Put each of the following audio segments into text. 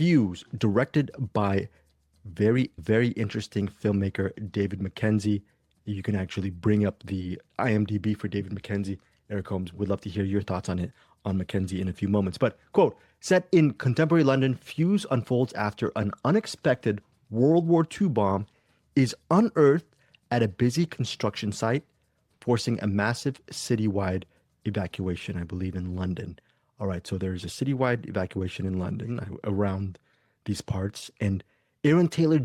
Fuze, directed by very, very interesting filmmaker David Mackenzie. You can actually bring up the IMDb for David Mackenzie. Eric Holmes would love to hear your thoughts on it, on Mackenzie, in a few moments. But, quote, set in contemporary London, Fuze unfolds after an unexpected World War II bomb is unearthed at a busy construction site, forcing a massive citywide evacuation, I believe, in London. All right, so there's a citywide evacuation in London around these parts, and Aaron Taylor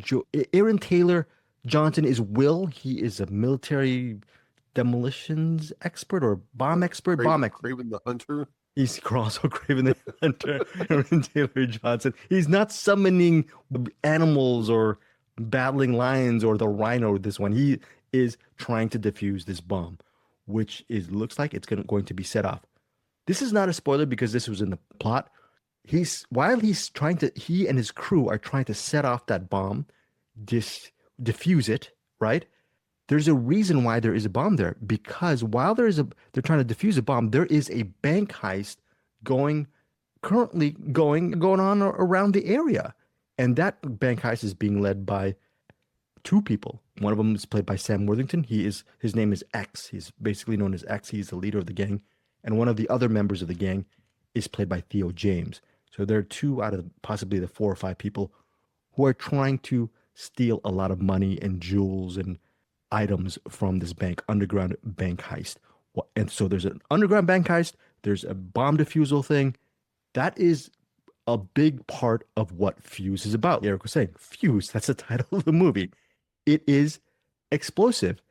Johnson is Will. He is a military demolitions expert or bomb expert. Craven the Hunter. He's also Craven the Hunter. Aaron Taylor Johnson. He's not summoning animals or battling lions or the rhino. This one, he is trying to defuse this bomb, which looks like it's going to be set off. This is not a spoiler because this was in the plot. He and his crew are trying to set off that bomb, diffuse it, right? There's a reason why there is a bomb there, because while they're trying to defuse a bomb, there is a bank heist going on around the area. And that bank heist is being led by two people. One of them is played by Sam Worthington. His name is X. He's basically known as X. He's the leader of the gang. And one of the other members of the gang is played by Theo James. So there are two out of possibly the 4 or 5 people who are trying to steal a lot of money and jewels and items from this underground bank heist. And so there's an underground bank heist. There's a bomb defusal thing. That is a big part of what Fuze is about. Eric was saying, Fuze, that's the title of the movie. It is explosive.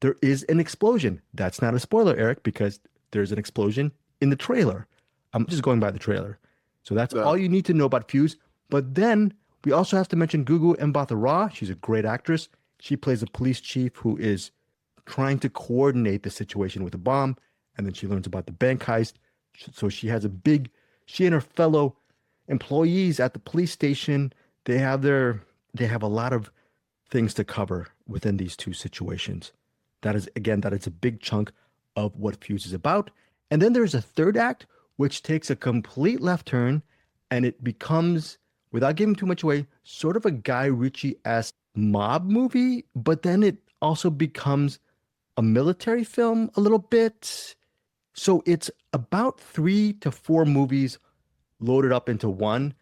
There is an explosion. That's not a spoiler, Eric, because there's an explosion in the trailer. I'm just going by the trailer. So that's all you need to know about Fuze. But then we also have to mention Gugu Mbatha-Raw. She's a great actress. She plays a police chief who is trying to coordinate the situation with the bomb. And then she learns about the bank heist. So she and her fellow employees at the police station, they have a lot of things to cover within these two situations. That is a big chunk of what Fuze is about. And then there's a third act, which takes a complete left turn, and it becomes, without giving too much away, sort of a Guy Ritchie-esque mob movie, but then it also becomes a military film a little bit. So it's about 3 to 4 movies loaded up into one.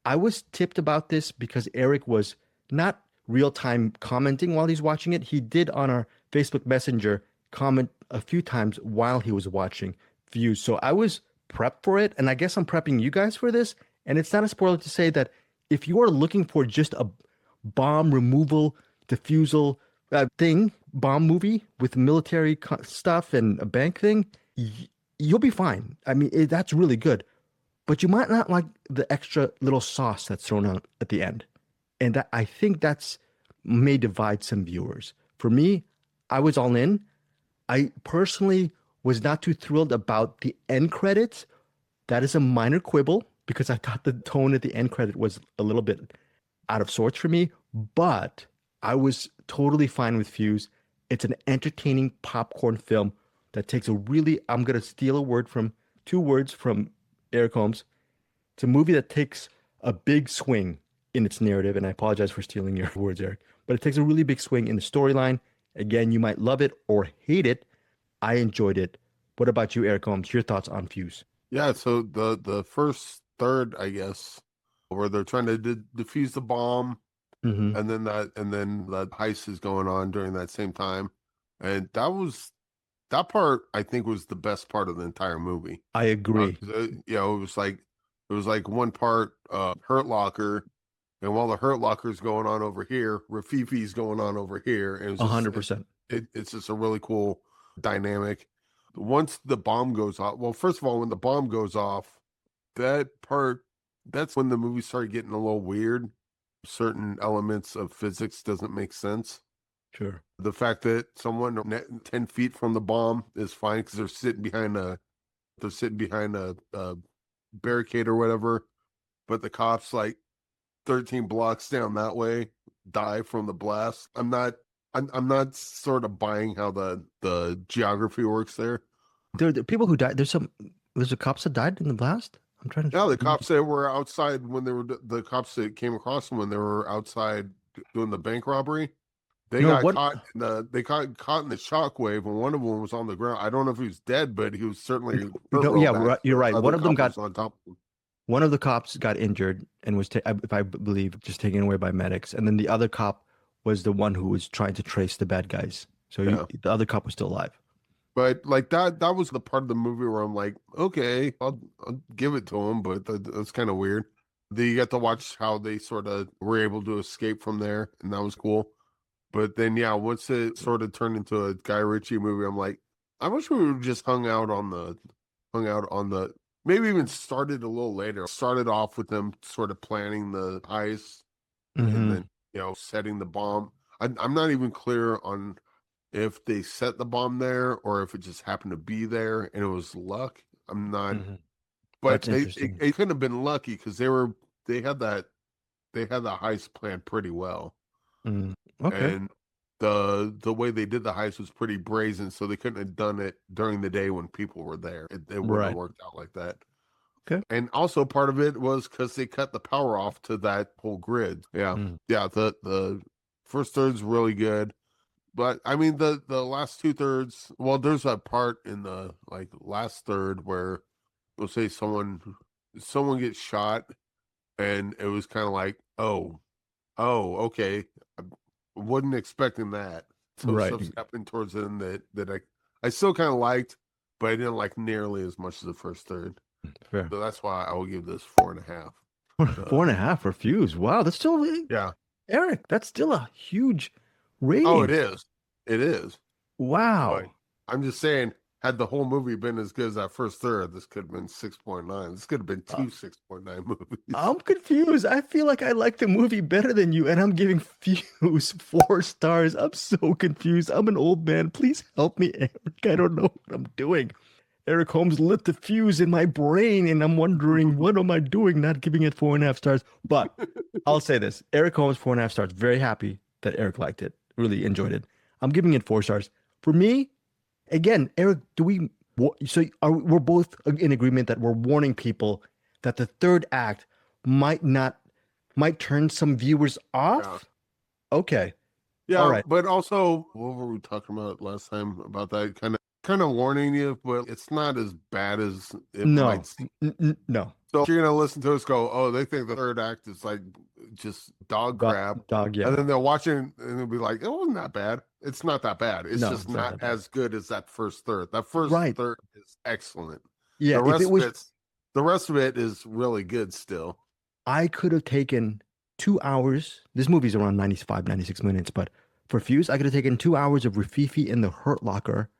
I was tipped about this because Eric was not real-time commenting while he's watching it. He did on our Facebook Messenger comment a few times while he was watching Fuze. So I was prepped for it, and I guess I'm prepping you guys for this. And it's not a spoiler to say that if you are looking for just a bomb removal, defusal bomb movie with military stuff and a bank thing, you'll be fine. I mean, that's really good. But you might not like the extra little sauce that's thrown out at the end. And I think that's may divide some viewers. For me, I was all in. I personally was not too thrilled about the end credits. That is a minor quibble because I thought the tone at the end credit was a little bit out of sorts for me. But I was totally fine with Fuze. It's an entertaining popcorn film that takes I'm going to steal two words from Eric Holmes. It's a movie that takes a big swing in its narrative, and I apologize for stealing your words, Eric, but it takes a really big swing in the storyline. Again, you might love it or hate it. I enjoyed it. What about you, Erik Holmes? Your thoughts on Fuze? Yeah, so the first third, I guess, where they're trying to defuse the bomb, and then that heist is going on during that same time, and that part I think was the best part of the entire movie. I agree. It was like one part Hurt Locker, and while the Hurt Locker's going on over here, Rafifi's going on over here, and 100%. It's just a really cool dynamic. Once the bomb goes off, well, first of all, when the bomb goes off, that's when the movie started getting a little weird. Certain elements of physics doesn't make sense. Sure. The fact that someone 10 feet from the bomb is fine because they're sitting behind a barricade or whatever, but the cops like 13 blocks down that way die from the blast. I'm not sort of buying how the geography works there. There are people who died. There's the cops that died in the blast. I'm trying to. Yeah, the cops that were outside when they were the cops that came across them when they were outside doing the bank robbery. They No, got what? caught in caught in the shockwave, and one of them was on the ground. I don't know if he was dead, but he was certainly hurt No, real yeah, bad. you're right. Other One of them cop got was on top of him. one of the cops got injured and was, if I believe, just taken away by medics, and then the other cop was the one who was trying to trace the bad guys. So Yeah. the other cop was still alive. But like that was the part of the movie where I'm like, okay, I'll give it to him, but that's kind of weird. Then you get to watch how they sort of were able to escape from there, and that was cool. But then, yeah, once it sort of turned into a Guy Ritchie movie, I'm like, I wish we would just hung out on the, maybe even started a little later. Started off with them sort of planning the heist and then, setting the bomb. I'm not even clear on if they set the bomb there or if it just happened to be there and it was luck. I'm not, but That's interesting. it couldn't have been lucky because they had that heist planned pretty well. Okay. And the way they did the heist was pretty brazen, so they couldn't have done it during the day when people were there. It wouldn't Right. have worked out like that. Okay. And also part of it was because they cut the power off to that whole grid. Yeah. Yeah. The first third's really good. But I mean the last 2/3, well, there's a part in the like last third where we'll say someone gets shot and it was kind of like, oh, okay. I wasn't expecting that. So Right. stuff's happened towards the end that I still kind of liked, but I didn't like nearly as much as the first third. Fair. So that's why I will give this 4.5. 4.5 for Fuze. Wow, that's still Erik, that's still a huge rating. Oh, it is. It is. Wow. But I'm just saying, had the whole movie been as good as that first third, this could have been 6.9. This could have been two 6.9 movies. I'm confused. I feel like I like the movie better than you, and I'm giving Fuze 4 stars. I'm so confused. I'm an old man. Please help me, Erik. I don't know what I'm doing. Eric Holmes lit the fuse in my brain, and I'm wondering, what am I doing not giving it 4.5 stars? But I'll say this. Eric Holmes, 4.5 stars. Very happy that Erik liked it. Really enjoyed it. I'm giving it 4 stars. For me, again, Erik, we're both in agreement that we're warning people that the third act might turn some viewers off? Yeah. Okay. Yeah, all right. But also, what were we talking about last time about that? Kind of warning you, but it's not as bad as it might seem. No. So if you're gonna listen to us go, oh, they think the third act is like just dog crap. Yeah. And then they'll watch it and they'll be like, it wasn't that bad. It's not that bad. It's just not as good as that first third. That first third is excellent. Yeah. The rest of it is really good still. I could have taken 2 hours. This movie's around 95, 96 minutes, but for Fuze, I could have taken 2 hours of Rafifi in the Hurt Locker.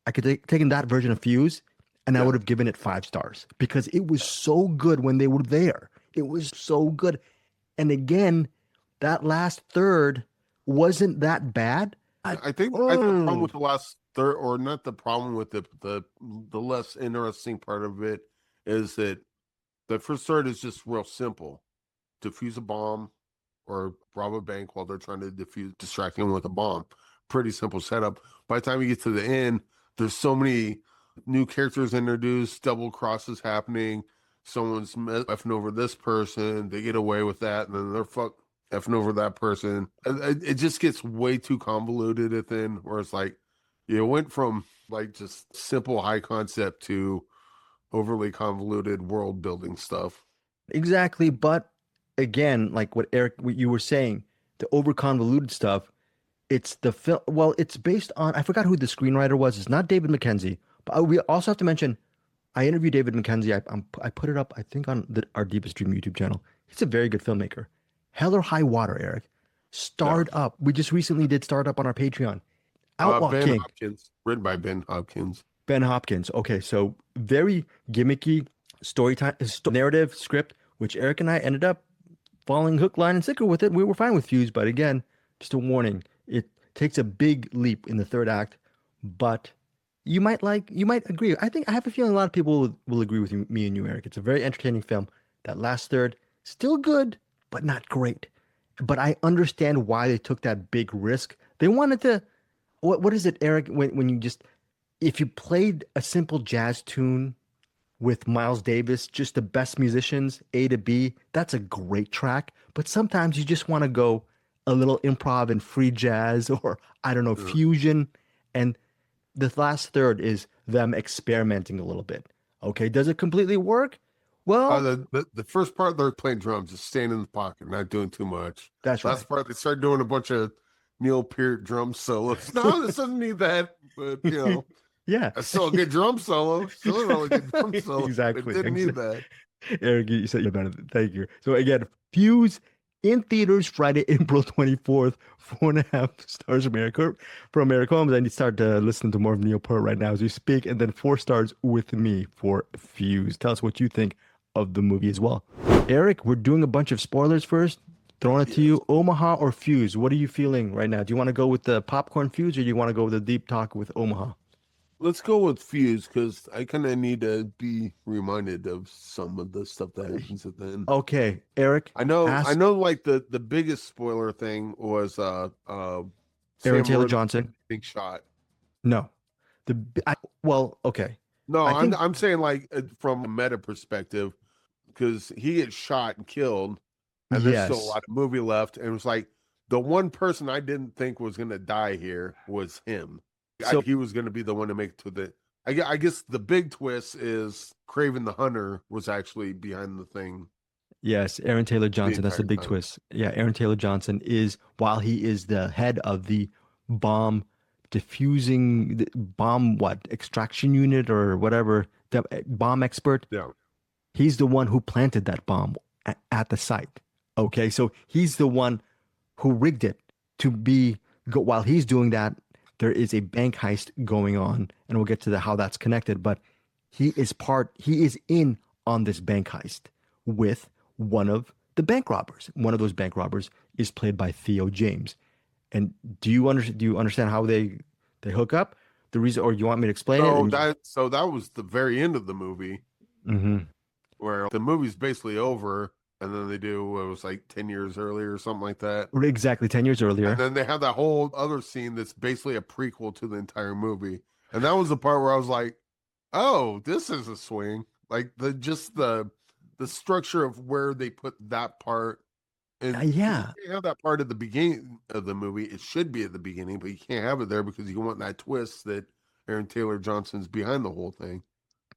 I could have taken that version of Fuze, and I would have given it 5 stars because it was so good when they were there. It was so good. And again, that last third wasn't that bad. I think the problem with the last third, or not the problem with the less interesting part of it, is that the first third is just real simple. Defuse a bomb or rob a bank while they're trying to distract them with a bomb. Pretty simple setup. By the time you get to the end, there's so many new characters introduced, double crosses happening. Someone's effing over this person. They get away with that, and then they're effing over that person. It just gets way too convoluted at the end, where it's like you went from like just simple high concept to overly convoluted world building stuff. Exactly, but again, like what you were saying, the over convoluted stuff. It's the film. Well, it's based on, I forgot who the screenwriter was. It's not David Mackenzie, but we also have to mention, I interviewed David Mackenzie. I put it up, I think, on our Deepest Dream YouTube channel. He's a very good filmmaker. Hell or High Water, Erik. Start Up. We just recently did Start Up on our Patreon. Outlaw Ben King. Hopkins, written by Ben Hopkins. Ben Hopkins. Okay, so very gimmicky narrative script, which Erik and I ended up falling hook, line, and sinker with it. We were fine with Fuze, but again, just a warning. It takes a big leap in the third act, but you might agree. I have a feeling a lot of people will agree with me and you, Erik. It's a very entertaining film. That last third, still good, but not great. But I understand why they took that big risk. They wanted to, what is it, Erik, when you just, if you played a simple jazz tune with Miles Davis, just the best musicians, A to B. That's a great track. But sometimes you just want to go a little improv and free jazz or, I don't know, Yeah. fusion. And the last third is them experimenting a little bit. Okay, does it completely work? Well, The first part they're playing drums, just staying in the pocket, not doing too much. that's right. Last part they start doing a bunch of Neil Peart drum solos. No, this doesn't need that, but Yeah, that's still a good drum solo. Still a really good drum solo. It exactly. didn't need that. Eric, you said you better. Thank you. So again, Fuse in theaters Friday, April 24th, 4.5 stars from Eric Holmes. I need to start listening to more of Neil Peart right now as we speak, and then 4 stars with me for Fuse. Tell us what you think of the movie as well. Eric, we're doing a bunch of spoilers first. Throwing it to you, Omaha or Fuse? What are you feeling right now? Do you want to go with the popcorn Fuse or do you want to go with the deep talk with Omaha? Let's go with Fuse because I kind of need to be reminded of some of the stuff that happens at the end. Okay, Eric. I know, like the biggest spoiler thing was Aaron Taylor Johnson being shot. No, okay. No, I'm saying like from a meta perspective because he gets shot and killed, and there's still a lot of movie left, and it was like the one person I didn't think was going to die here was him. So he was going to be the one to make it to the. I guess the big twist is Craven the Hunter was actually behind the thing. Yes, Aaron Taylor Johnson. That's the big twist. Yeah, Aaron Taylor Johnson is, while he is the head of the bomb extraction unit or whatever, the bomb expert. Yeah, he's the one who planted that bomb at the site. Okay, so he's the one who rigged it to while he's doing that. There is a bank heist going on, and we'll get to how that's connected. But he is in on this bank heist with one of the bank robbers. One of those bank robbers is played by Theo James. And do you understand how they hook up? The reason, or you want me to explain it? So that was the very end of the movie, where the movie's basically over. And then they do, it was like 10 years earlier or something like that. Exactly, 10 years earlier. And then they have that whole other scene that's basically a prequel to the entire movie. And that was the part where I was like, oh, this is a swing. Like the structure of where they put that part. And yeah. you have that part at the beginning of the movie. It should be at the beginning, but you can't have it there because you want that twist that Aaron Taylor Johnson's behind the whole thing.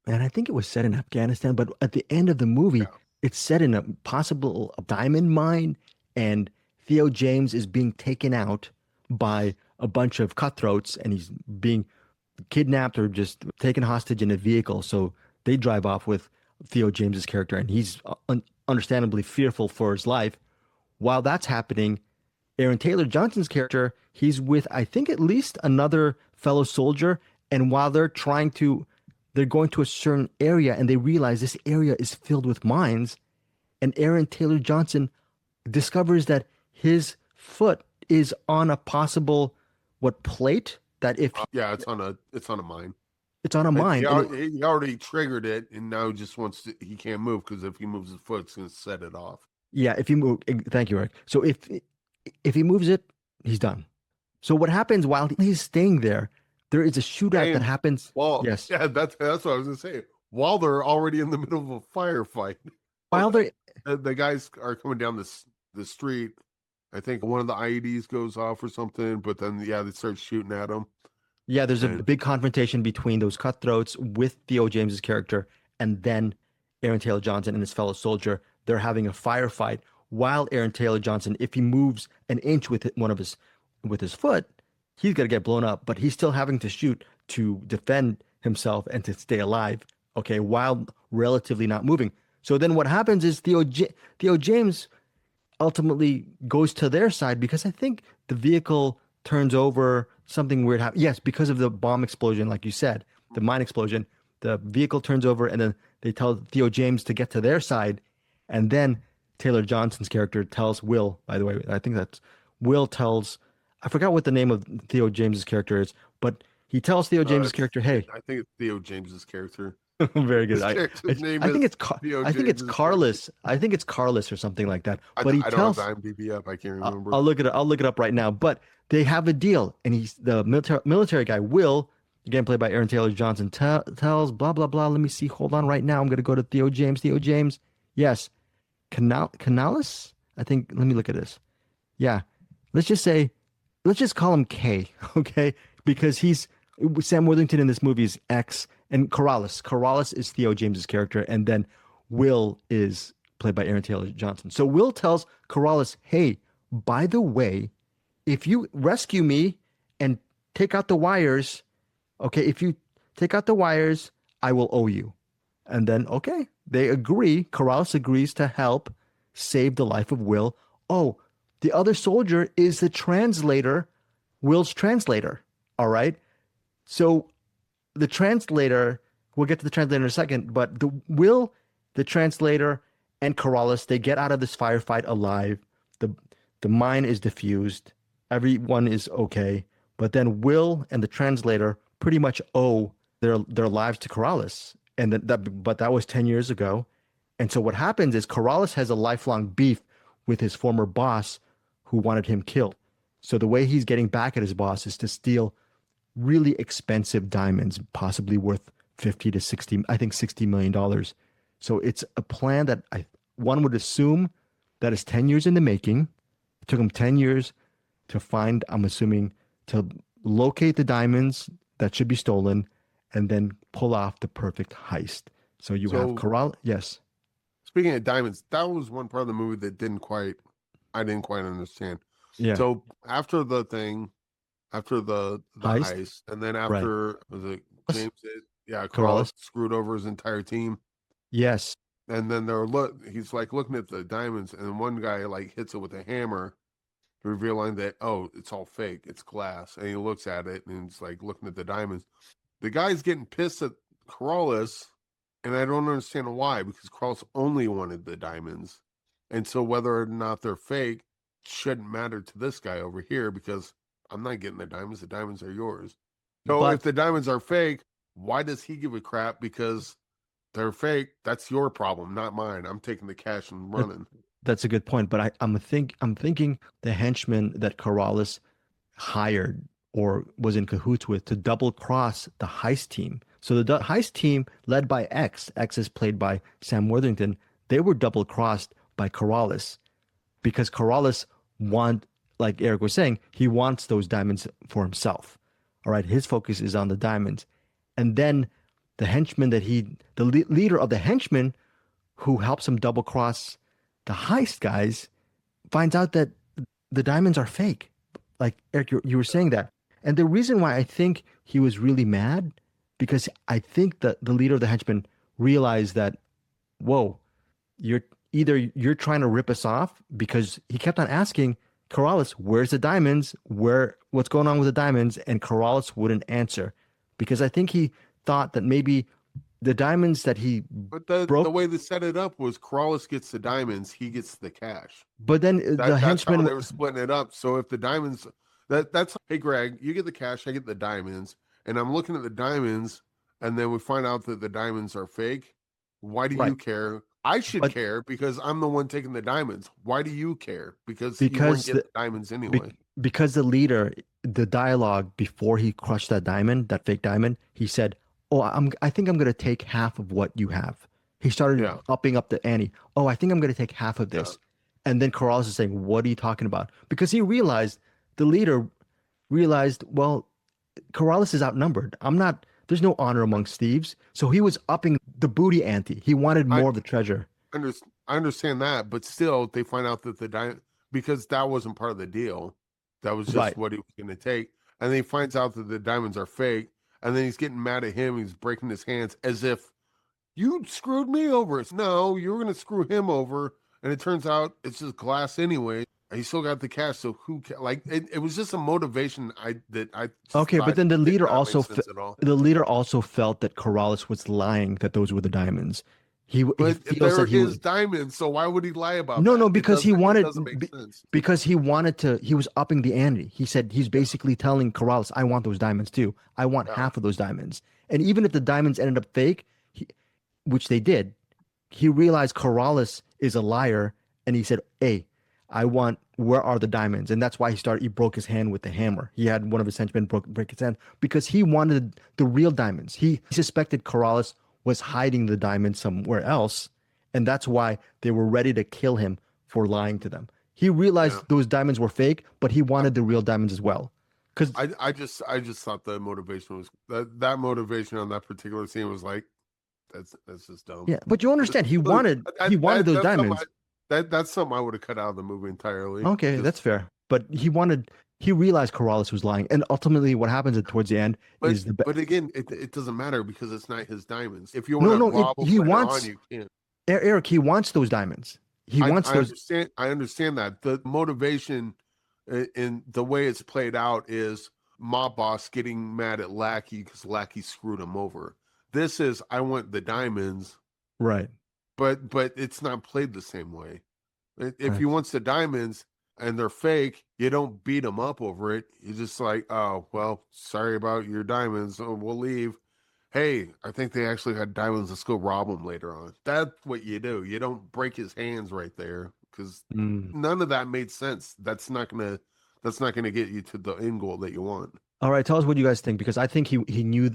And I think it was set in Afghanistan, but at the end of the movie, it's set in a possible diamond mine, and Theo James is being taken out by a bunch of cutthroats, and he's being kidnapped or just taken hostage in a vehicle. So they drive off with Theo James's character, and he's understandably fearful for his life. While that's happening, Aaron Taylor Johnson's character, he's with, I think, at least another fellow soldier, and while they're going to a certain area, and they realize this area is filled with mines. And Aaron Taylor Johnson discovers that his foot is on a possible plate that if it's on a mine. It's on a mine. He already triggered it, and now he just he can't move because if he moves his foot, it's going to set it off. Yeah, if he move, thank you, Eric. So if he moves it, he's done. So what happens while he's staying there? There is a shootout that happens. Well, yes. Yeah, that's what I was going to say. While they're already in the middle of a firefight. While the guys are coming down the street. I think one of the IEDs goes off or something, but then, they start shooting at them. Yeah, there's a big confrontation between those cutthroats with Theo James's character and then Aaron Taylor Johnson and his fellow soldier. They're having a firefight while Aaron Taylor Johnson, if he moves an inch with his foot, he's going to get blown up, but he's still having to shoot to defend himself and to stay alive, okay, while relatively not moving. So then what happens is Theo James ultimately goes to their side because I think the vehicle turns over, something weird happens. Yes, because of the bomb explosion, like you said, the mine explosion, the vehicle turns over and then they tell Theo James to get to their side. And then Taylor Johnson's character tells Will, by the way, I think that's Will tells, I forgot what the name of Theo James's character is, but he tells Theo James's character, hey. I think it's Theo James's character. Very good. I think it's Carlos. I think it's Carlos or something like that. But I don't have the IMDb up. I can't remember. I'll look it up right now. But they have a deal, and he's the military guy. Will again played by Aaron Taylor Johnson, tells blah blah blah. Let me see. Hold on, right now I'm gonna go to Theo James. Theo James, yes, Canales. I think. Let me look at this. Yeah, let's just call him K, okay? Because Sam Worthington in this movie is X, and Corrales. Corrales is Theo James's character, and then Will is played by Aaron Taylor Johnson. So Will tells Corrales, "Hey, by the way, if you rescue me and take out the wires, okay, if you take out the wires, I will owe you." And then, okay, they agree. Corrales agrees to help save the life of Will. Oh, the other soldier is the translator, Will's translator. All right. So the translator, we'll get to the translator in a second, but the translator, and Corrales, they get out of this firefight alive. The mine is diffused. Everyone is okay. But then Will and the translator pretty much owe their lives to Corrales. But that was 10 years ago. And so what happens is Corrales has a lifelong beef with his former boss who wanted him killed. So the way he's getting back at his boss is to steal really expensive diamonds, possibly worth 50 to 60, I think $60 million. So it's a plan that one would assume that is 10 years in the making. It took him 10 years to find, I'm assuming, to locate the diamonds that should be stolen and then pull off the perfect heist. So you have Corrales. Yes. Speaking of diamonds, that was one part of the movie that I didn't quite understand. Yeah. So after the heist, and then after was it James? Corrales screwed over his entire team. Yes. And then he's like looking at the diamonds, and one guy like hits it with a hammer, revealing that it's all fake, it's glass. And he looks at it and he's like looking at the diamonds. The guy's getting pissed at Corrales, and I don't understand why, because Corrales only wanted the diamonds. And so whether or not they're fake shouldn't matter to this guy over here, because I'm not getting the diamonds are yours. So if the diamonds are fake, why does he give a crap? Because they're fake, that's your problem, not mine. I'm taking the cash and running. That's a good point, but I'm thinking the henchman that Corrales hired or was in cahoots with to double cross the heist team. So the heist team led by X is played by Sam Worthington, they were double crossed by Corrales because Corrales like Erik was saying, he wants those diamonds for himself. All right, his focus is on the diamonds. And then the henchman the leader of the henchmen who helps him double cross the heist guys finds out that the diamonds are fake. Like Erik, you were saying that. And the reason why I think he was really mad, because I think that the leader of the henchmen realized that, whoa, you're trying to rip us off, because he kept on asking Corrales, where's the diamonds? What's going on with the diamonds? And Corrales wouldn't answer, because I think he thought that maybe the diamonds that he the way they set it up was Corrales gets the diamonds, he gets the cash. But then the henchman, they were splitting it up. So if the diamonds, that's hey Greg, you get the cash, I get the diamonds, and I'm looking at the diamonds, and then we find out that the diamonds are fake. Why do you care? I should care because I'm the one taking the diamonds. Why do you care? Because you won't get the diamonds anyway. Because the leader, the dialogue before he crushed that fake diamond, he said, "Oh, I think I'm going to take half of what you have." He started upping up the ante. "Oh, I think I'm going to take half of this." Yeah. And then Corrales is saying, "What are you talking about?" Because the leader realized, well, Corrales is outnumbered. There's no honor amongst thieves. So he was upping the booty ante. He wanted more of the treasure. I understand that, but still they find out that because that wasn't part of the deal. That was just what he was going to take. And then he finds out that the diamonds are fake. And then he's getting mad at him. He's breaking his hands as if you screwed me over. No, you were going to screw him over. And it turns out it's just glass anyway. He still got the cash. So it was just a motivation. But then the leader also felt that Corrales was lying, that those were the diamonds. They're his diamonds, so why would he lie about that? No, because he was upping the ante. He said he's basically telling Corrales, I want those diamonds too. I want half of those diamonds. And even if the diamonds ended up fake, which they did, he realized Corrales is a liar, and he said, "Hey, where are the diamonds? And that's why he broke his hand with the hammer. He had one of his henchmen break his hand because he wanted the real diamonds. He suspected Corrales was hiding the diamonds somewhere else. And that's why they were ready to kill him for lying to them. He realized those diamonds were fake, but he wanted the real diamonds as well. Because I just thought the motivation was that motivation on that particular scene was like, that's just dumb. Yeah, but you understand he wanted those diamonds. That's something I would have cut out of the movie entirely. Okay, that's fair. But he realized Corrales was lying, and ultimately what happens towards the end is but again, it doesn't matter because it's not his diamonds. If you want to rob him later on, you can't. Eric, he wants those diamonds. I understand that. The motivation in the way it's played out is mob boss getting mad at Lackey because Lackey screwed him over. This is, I want the diamonds. Right. But it's not played the same way. If he wants the diamonds and they're fake, you don't beat him up over it. You're just like, oh, well, sorry about your diamonds. Oh, we'll leave. Hey, I think they actually had diamonds. Let's go rob them later on. That's what you do. You don't break his hands right there because none of that made sense. That's not gonna get you to the end goal that you want. All right, tell us what you guys think, because I think he knew.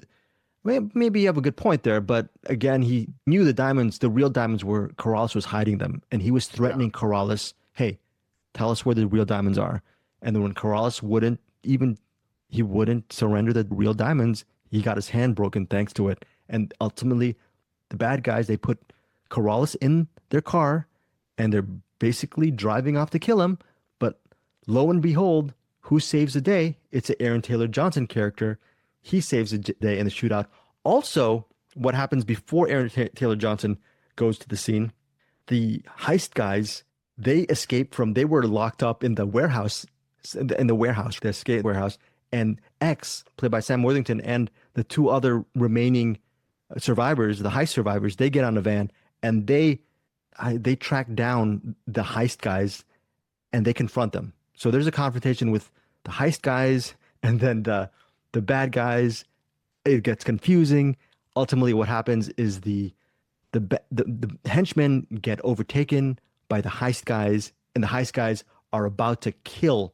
Maybe you have a good point there, but again, he knew the real diamonds were Corrales was hiding them, and he was threatening Corrales, hey, tell us where the real diamonds are. And then when Corrales wouldn't surrender the real diamonds, he got his hand broken thanks to it. And ultimately, the bad guys, they put Corrales in their car, and they're basically driving off to kill him. But lo and behold, who saves the day? It's an Aaron Taylor Johnson character. He saves the day in the shootout. Also, what happens before Aaron Taylor Johnson goes to the scene, the heist guys, they escaped they were locked up in the warehouse, the escape warehouse, and X, played by Sam Worthington, and the two other remaining survivors, the heist survivors, they get on the van, and they track down the heist guys, and they confront them. So there's a confrontation with the heist guys, and then the bad guys. It gets confusing. Ultimately, what happens is the henchmen get overtaken by the heist guys, and the heist guys are about to kill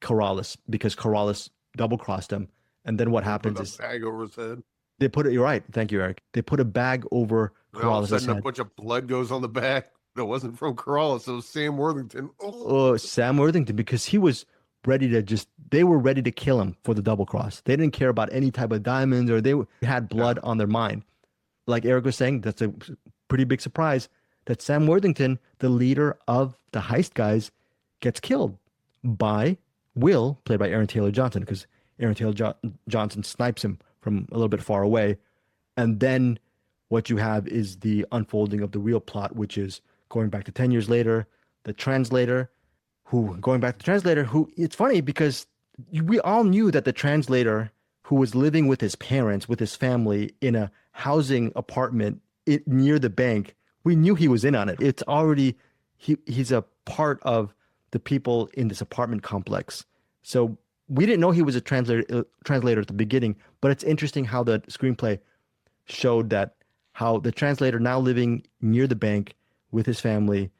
Corrales because Corrales double-crossed them. And then what happens is bag over his head. They put it. You're right. Thank you, Eric. They put a bag over Corrales' all of a sudden, head. A bunch of blood goes on the bag. It wasn't from Corrales. It was Sam Worthington. Oh, Sam Worthington, because he was they were ready to kill him for the double cross. They didn't care about any type of diamonds, or they had blood on their mind. Like Eric was saying, that's a pretty big surprise that Sam Worthington, the leader of the heist guys, gets killed by Will, played by Aaron Taylor Johnson, because Aaron Taylor Johnson snipes him from a little bit far away. And then what you have is the unfolding of the real plot, which is going back to 10 years later, the translator, it's funny because we all knew that the translator who was living with his parents, with his family in a housing apartment near the bank, we knew he was in on it. It's already, he's a part of the people in this apartment complex. So we didn't know he was a translator at the beginning, but it's interesting how the screenplay showed that how the translator, now living near the bank with his family,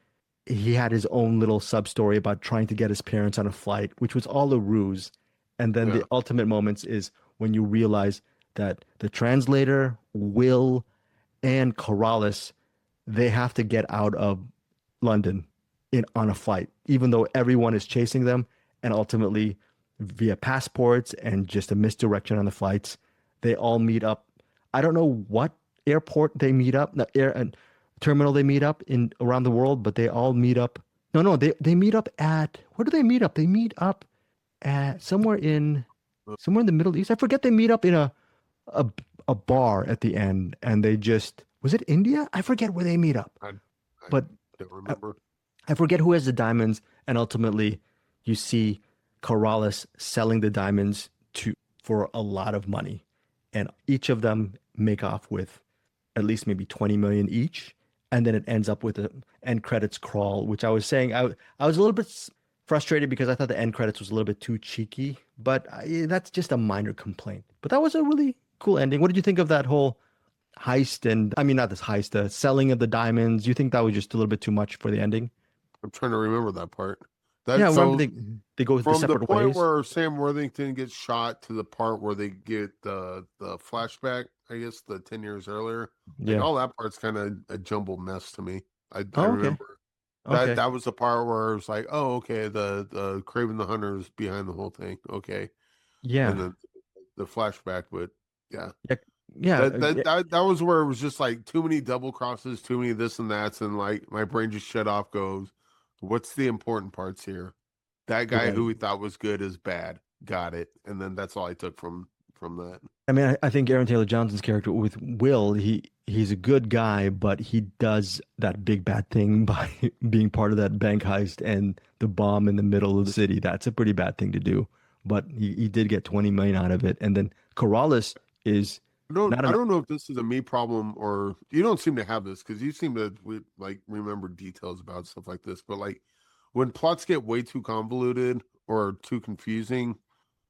he had his own little sub-story about trying to get his parents on a flight, which was all a ruse. And then the ultimate moments is when you realize that the translator, Will, and Corrales, they have to get out of London on a flight, even though everyone is chasing them. And ultimately, via passports and just a misdirection on the flights, they all meet up. I don't know what airport they meet up, terminal they meet up in around the world, but they all meet up. No, they meet up at, where do they meet up? They meet up at somewhere in the Middle East. I forget. They meet up in a bar at the end, and they just, was it India? I forget where they meet up. I but don't remember. I forget who has the diamonds, and ultimately you see Corrales selling the diamonds for a lot of money, and each of them make off with at least maybe 20 million each. And then it ends up with an end credits crawl, which I was saying, I was a little bit frustrated because I thought the end credits was a little bit too cheeky, but that's just a minor complaint. But that was a really cool ending. What did you think of that whole heist? And I mean, not this heist, the selling of the diamonds. You think that was just a little bit too much for the ending? I'm trying to remember that part. That Yeah, remember so they go the from the separate point ways. where Sam Worthington gets shot to the part where they get the flashback, I guess the 10 years earlier, like Yeah. all that part's kind of a jumbled mess to me. I Oh, okay. remember that Okay. that was the part where it was like, oh, okay, the Craven the Hunter is behind the whole thing, okay, and Yeah. then the flashback, but yeah. Yeah. Yeah. That was where it was just like too many double crosses, too many this and that's, and like my brain just shut off. Goes, what's the important parts here? That guy Right. who we thought was good is bad. Got it. And then that's all I took from that. I mean, I think Aaron Taylor Johnson's character with Will, he's a good guy, but he does that big bad thing by being part of that bank heist and the bomb in the middle of the city. That's a pretty bad thing to do. But he did get 20 million out of it. And then Corrales is not I an don't know if this is a me problem or you don't seem to have this because you seem to like remember details about stuff like this. But like when plots get way too convoluted or too confusing,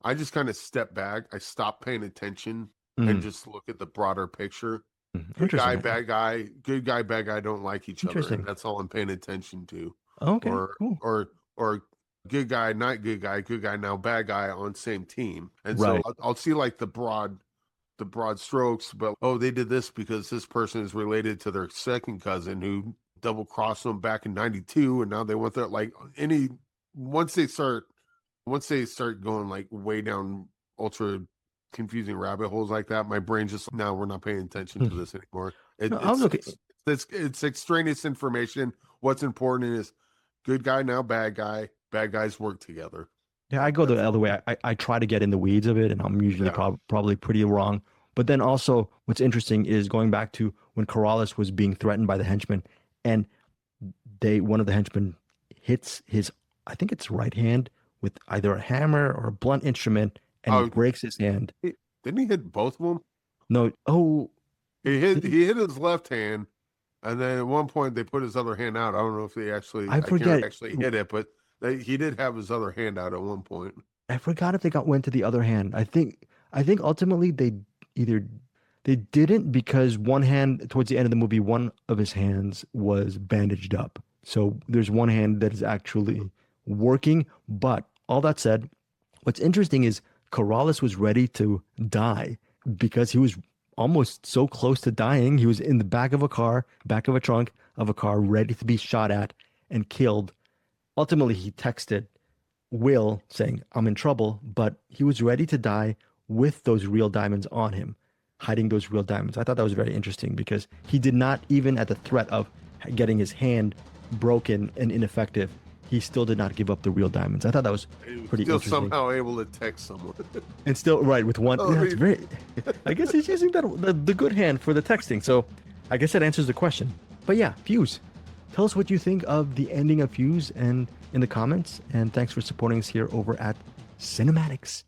I just kind of step back. I stop paying attention and mm, just look at the broader picture. Good guy, interesting. bad guy, good guy, bad guy don't like each other, and Interesting. that's all I'm paying attention to. Okay, Or cool. or good guy, not good guy, now bad guy on same team. And so Right. I'll see like the broad strokes, but oh, they did this because this person is related to their second cousin who double crossed them back in '92, and now they want that like any once they start going like way down ultra confusing rabbit holes like that, my brain just now we're not paying attention to this anymore. No, I was looking. It's extraneous information. What's important is good guy now bad guy. Bad guys work together. Yeah, I go the That's other all. way. I try to get in the weeds of it, and I'm usually Yeah. probably pretty wrong. But then also, what's interesting is going back to when Corrales was being threatened by the henchmen, and one of the henchmen hits his, I think it's right hand with either a hammer or a blunt instrument, and he Oh, breaks his hand. didn't he hit both of them? No, oh, did he? He hit his left hand, and then at one point they put his other hand out. I don't know if they actually I I can't forget. actually hit it, but he did have his other hand out at one point. I forgot if they went to the other hand. I think ultimately either they didn't because one hand towards the end of the movie, one of his hands was bandaged up. So there's one hand that is actually working. But all that said, what's interesting is Corrales was ready to die because he was almost so close to dying. He was in the back of a car, back of a trunk of a car, ready to be shot at and killed. Ultimately, he texted Will saying, I'm in trouble, but he was ready to die with those real diamonds on him, hiding those real diamonds. I thought that was very interesting because he did not, even at the threat of getting his hand broken and ineffective, he still did not give up the real diamonds. I thought that was He was pretty still interesting. somehow able to text someone. And still, right, with one, Oh, yeah, it's very, I guess he's using the good hand for the texting. So I guess that answers the question. But yeah, Fuse. Tell us what you think of the ending of Fuse and in the comments. And thanks for supporting us here over at Cinematics.